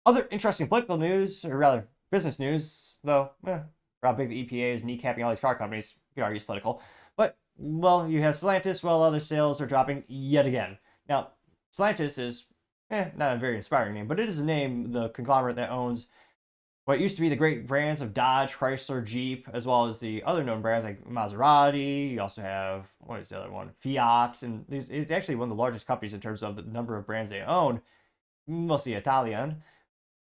Other interesting political news, or rather business news, though, how big the EPA is kneecapping all these car companies, you could argue is political. But, well, you have Stellantis, while other sales are dropping yet again. Now, Stellantis is, not a very inspiring name, but it is a name, the conglomerate that owns what used to be the great brands of Dodge, Chrysler, Jeep, as well as the other known brands like Maserati. You also have, what is the other one? Fiat. And it's actually one of the largest companies in terms of the number of brands they own, mostly Italian.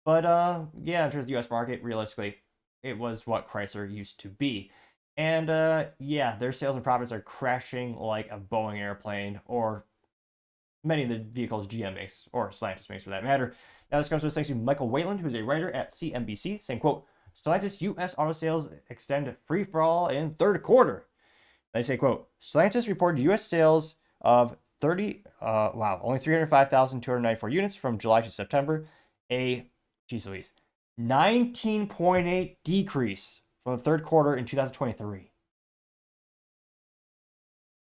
But yeah, in terms of the US market, realistically, it was what Chrysler used to be. And yeah, their sales and profits are crashing like a Boeing airplane, or many of the vehicles GM makes, or Stellantis makes for that matter. Now, this comes from thanks to Michael Wayland, who's a writer at CNBC, saying, quote, Stellantis U.S. auto sales extend free for all in third quarter. They say, quote, Stellantis reported U.S. sales of only 305,294 units from July to September, a, geez Louise, 19.8 decrease from the third quarter in 2023.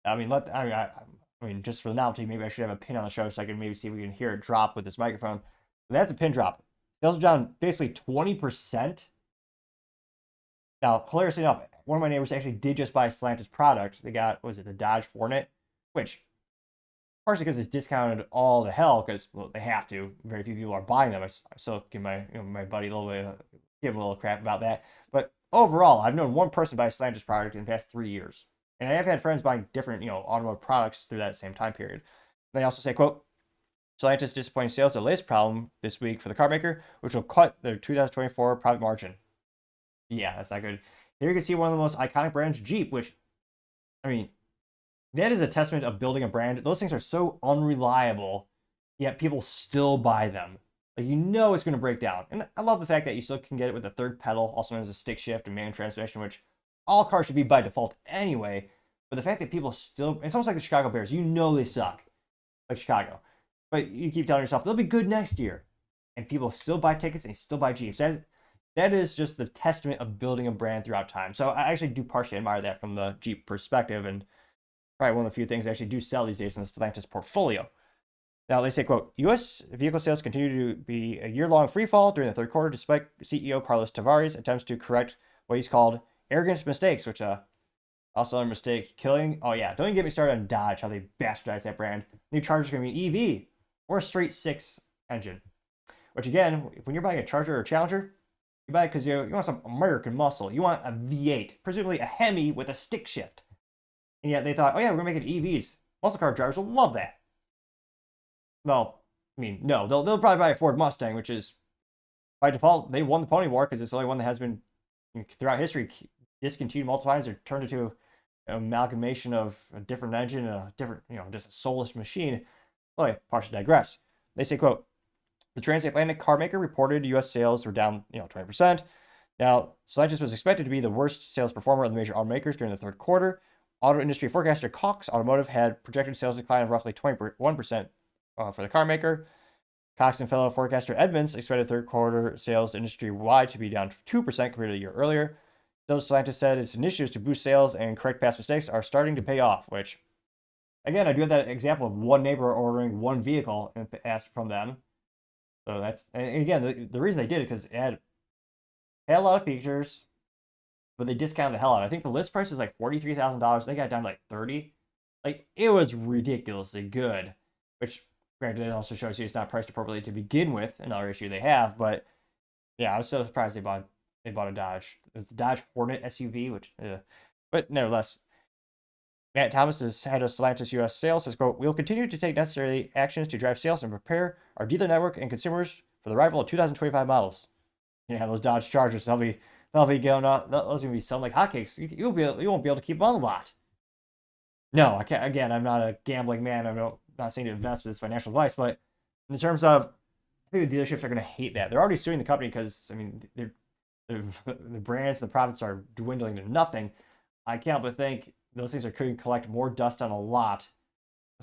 I mean, just for the novelty, maybe I should have a pin on the show so I can maybe see if we can hear it drop with this microphone. But that's a pin drop. Sales are down basically 20%. Now, hilariously enough, one of my neighbors actually did just buy a Stellantis product. They got, what was it, the Dodge Hornet, which partially because it's discounted all to hell because, well, they have to. Very few people are buying them. I still give my buddy a little bit, give him a little crap about that. But overall, I've known one person buy a Stellantis product in the past 3 years. And I have had friends buying different, automotive products through that same time period. They also say, quote, Stellantis disappointing sales, the latest problem this week for the car maker, which will cut their 2024 profit margin. Yeah, that's not good. Here you can see one of the most iconic brands, Jeep, which, I mean, that is a testament of building a brand. Those things are so unreliable, yet people still buy them. Like, it's going to break down. And I love the fact that you still can get it with a third pedal, also known as a stick shift and manual transmission, which all cars should be by default anyway. But the fact that people still, it's almost like the Chicago Bears. They suck, like Chicago. But you keep telling yourself, they'll be good next year. And people still buy tickets and they still buy Jeeps. That is just the testament of building a brand throughout time. So I actually do partially admire that from the Jeep perspective, and probably one of the few things I actually do sell these days in the Stellantis portfolio. Now, they say, quote, U.S. vehicle sales continue to be a year-long free fall during the third quarter, despite CEO Carlos Tavares' attempts to correct what he's called arrogant mistakes, which also another mistake, killing. Oh, yeah, don't even get me started on Dodge, how they bastardized that brand. New Charger's going to be an EV or a straight 6 engine, which, again, when you're buying a Charger or a Challenger, you buy it because you want some American muscle. You want a V8, presumably a Hemi with a stick shift. And yet they thought, oh yeah, we're making EVs. Muscle car drivers will love that. Well, I mean, no, they'll probably buy a Ford Mustang, which is by default they won the pony war because it's the only one that has been throughout history discontinued multiple times or turned into an amalgamation of a different engine and a different, just a soulless machine. Well, yeah, partially digress. They say, quote, the transatlantic car maker reported U.S. sales were down, 20%. Now, Stellantis was expected to be the worst sales performer of the major automakers during the third quarter. Auto industry forecaster Cox Automotive had projected sales decline of roughly 21% for the car maker. Cox and fellow forecaster Edmunds expected third quarter sales industry-wide to be down 2% compared to a year earlier. Though Stellantis said its initiatives to boost sales and correct past mistakes are starting to pay off, which, again, I do have that example of one neighbor ordering one vehicle and asked from them. So that's, and again, the reason they did it because it had a lot of features, but they discounted the hell out of it. I think the list price was like $43,000. They got it down to like 30. Like, it was ridiculously good, which granted it also shows you it's not priced appropriately to begin with, another issue they have. But yeah, I was so surprised they bought a Dodge. It's the Dodge Hornet SUV, which, but nevertheless, Matt Thomas, is head of Stellantis U.S. sales, says, quote, we'll continue to take necessary actions to drive sales and prepare our dealer network and consumers for the arrival of 2025 models. Yeah, those Dodge Chargers, they'll be going on. Those are going to be selling like hotcakes. You won't be able to keep them on the lot. No, I can't. Again, I'm not a gambling man. I'm not saying to invest with this financial advice, but in terms of, I think the dealerships are going to hate that. They're already suing the company because, I mean, the brands, the profits are dwindling to nothing. I can't but think those things could collect more dust on a lot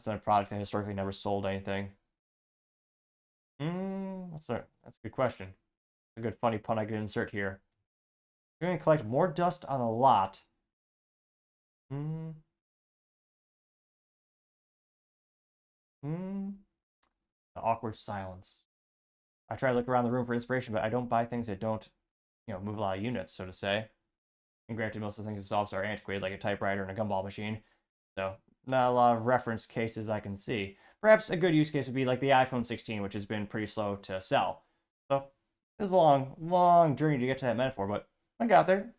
than a product that historically never sold anything. That's a good question. A good funny pun I could insert here. You're going to collect more dust on a lot. The awkward silence. I try to look around the room for inspiration, but I don't buy things that don't, move a lot of units, so to say. And granted, most of the things it solves are antiquated, like a typewriter and a gumball machine. So not a lot of reference cases I can see. Perhaps a good use case would be like the iPhone 16, which has been pretty slow to sell. So it was a long, long journey to get to that metaphor, but I got there.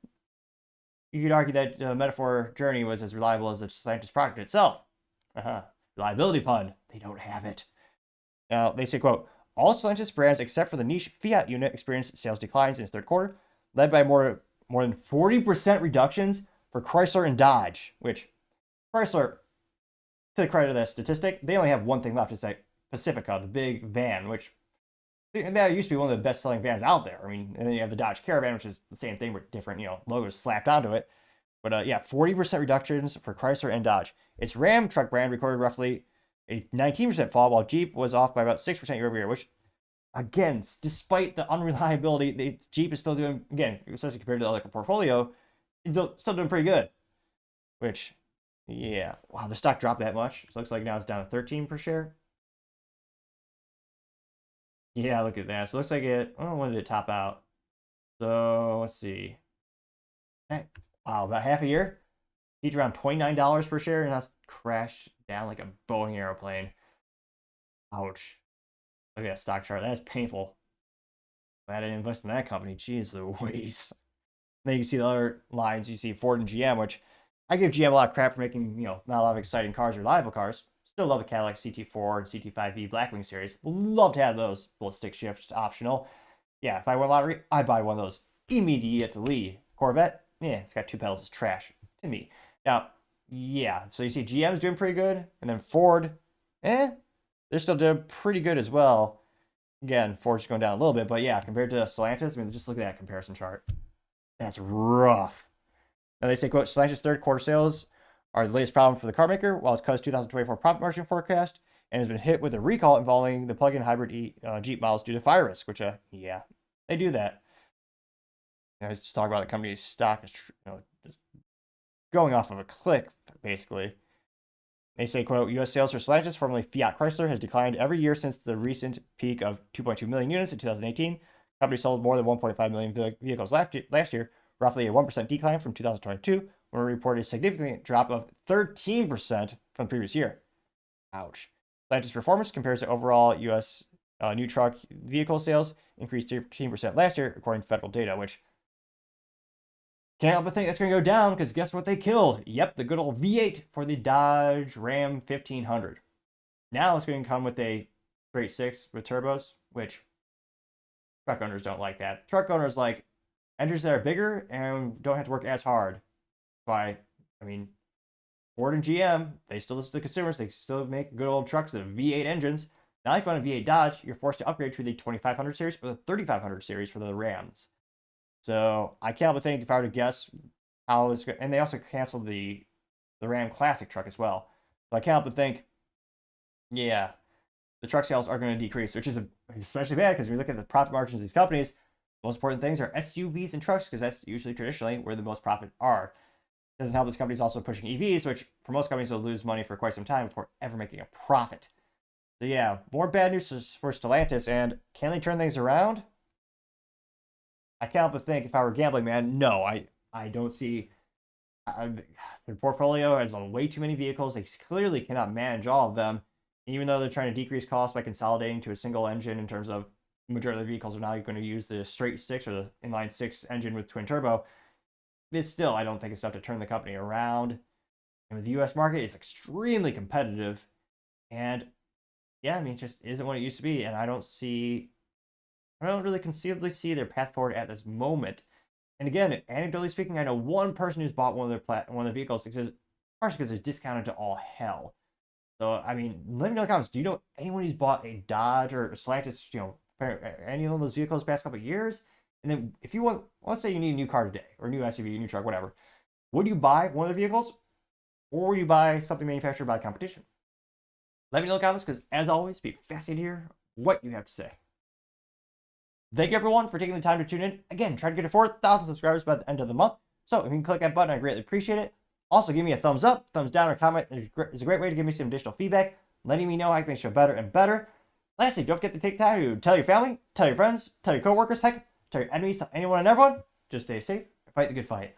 You could argue that the metaphor journey was as reliable as the Stellantis product itself. Reliability pun. They don't have it. Now, they say, quote, all Stellantis brands except for the niche Fiat unit experienced sales declines in its third quarter, led by more than 40% reductions for Chrysler and Dodge, which Chrysler, to the credit of that statistic, they only have one thing left. It's like Pacifica, the big van, which that used to be one of the best-selling vans out there. I mean, and then you have the Dodge Caravan, which is the same thing with different, logos slapped onto it. But yeah, 40% reductions for Chrysler and Dodge. Its Ram truck brand recorded roughly a 19% fall, while Jeep was off by about 6% year over year, which, again, despite the unreliability, the Jeep is still doing, again, especially compared to the other portfolio, still doing pretty good. Which, yeah, wow, the stock dropped that much. It looks like now it's down to 13 per share. Yeah, look at that. So it looks like when did it top out? So let's see. Wow, about half a year. Peaked around $29 per share, and that's crashed down like a Boeing airplane. Ouch. Look at that stock chart. That's painful. I didn't invest in that company. Jeez Louise. Then you can see the other lines. You see Ford and GM, which I give GM a lot of crap for making, not a lot of exciting cars, reliable cars. Still love the Cadillac CT4 and CT5V Blackwing series. Love to have those. Ballistic shifts optional. Yeah, if I won lottery, I'd buy one of those immediately. Corvette, yeah, it's got two pedals. It's trash to me. Now, yeah, so you see GM's doing pretty good, and then Ford, they're still doing pretty good as well. Again, Ford's going down a little bit, but yeah, compared to Stellantis, I mean, just look at that comparison chart. That's rough. Now they say, quote, Stellantis' third quarter sales are the latest problem for the car maker, while it's caused 2024 profit margin forecast and has been hit with a recall involving the plug-in hybrid Jeep models due to fire risk, which, yeah, they do that. Let's talk about the company's stock is, just going off of a click, basically. They say, quote, U.S. sales for Stellantis, formerly Fiat Chrysler, has declined every year since the recent peak of 2.2 million units in 2018. The company sold more than 1.5 million vehicles last year, roughly a 1% decline from 2022, when it reported a significant drop of 13% from the previous year. Ouch. Stellantis' performance compares to overall U.S. New truck vehicle sales increased 13% last year, according to federal data, which can't help but think that's going to go down because guess what they killed? Yep, the good old V8 for the Dodge Ram 1500. Now it's going to come with a straight six with turbos, which truck owners don't like that. Truck owners like engines that are bigger and don't have to work as hard. Why? I mean, Ford and GM, they still listen to consumers. They still make good old trucks that have V8 engines. Now, if you want a V8 Dodge, you're forced to upgrade to the 2500 series or the 3500 series for the Rams. So I can't help but think, if I were to guess how this, and they also canceled the Ram Classic truck as well. So I can't help but think, yeah, the truck sales are going to decrease, which is especially bad because when you look at the profit margins of these companies, the most important things are SUVs and trucks because that's usually traditionally where the most profit are. It doesn't help this company is also pushing EVs, which for most companies will lose money for quite some time before ever making a profit. So yeah, more bad news for Stellantis, and can they turn things around? I can't help but think, if I were a gambling man, no, I don't see. Their portfolio has way too many vehicles. They clearly cannot manage all of them. And even though they're trying to decrease costs by consolidating to a single engine, in terms of the majority of the vehicles are now going to use the straight six or the inline six engine with twin turbo, it's still, I don't think it's enough to turn the company around. And with the U.S. market, it's extremely competitive. And yeah, I mean, it just isn't what it used to be. And I don't really conceivably see their path forward at this moment. And again, anecdotally speaking, I know one person who's bought one of the vehicles, partially because it's discounted to all hell. So, I mean, let me know in the comments. Do you know anyone who's bought a Dodge or a Stellantis, any of those vehicles the past couple of years? And then if you want, let's say you need a new car today, or a new SUV, a new truck, whatever. Would you buy one of the vehicles? Or would you buy something manufactured by competition? Let me know in the comments, because as always, be fascinated to hear what you have to say. Thank you, everyone, for taking the time to tune in. Again, try to get to 4,000 subscribers by the end of the month. So if you can click that button, I greatly appreciate it. Also, give me a thumbs up, thumbs down, or comment. It's a great way to give me some additional feedback, letting me know how I can make the show better and better. Lastly, don't forget to take time to tell your family, tell your friends, tell your coworkers, heck, tell your enemies, tell anyone and everyone. Just stay safe and fight the good fight.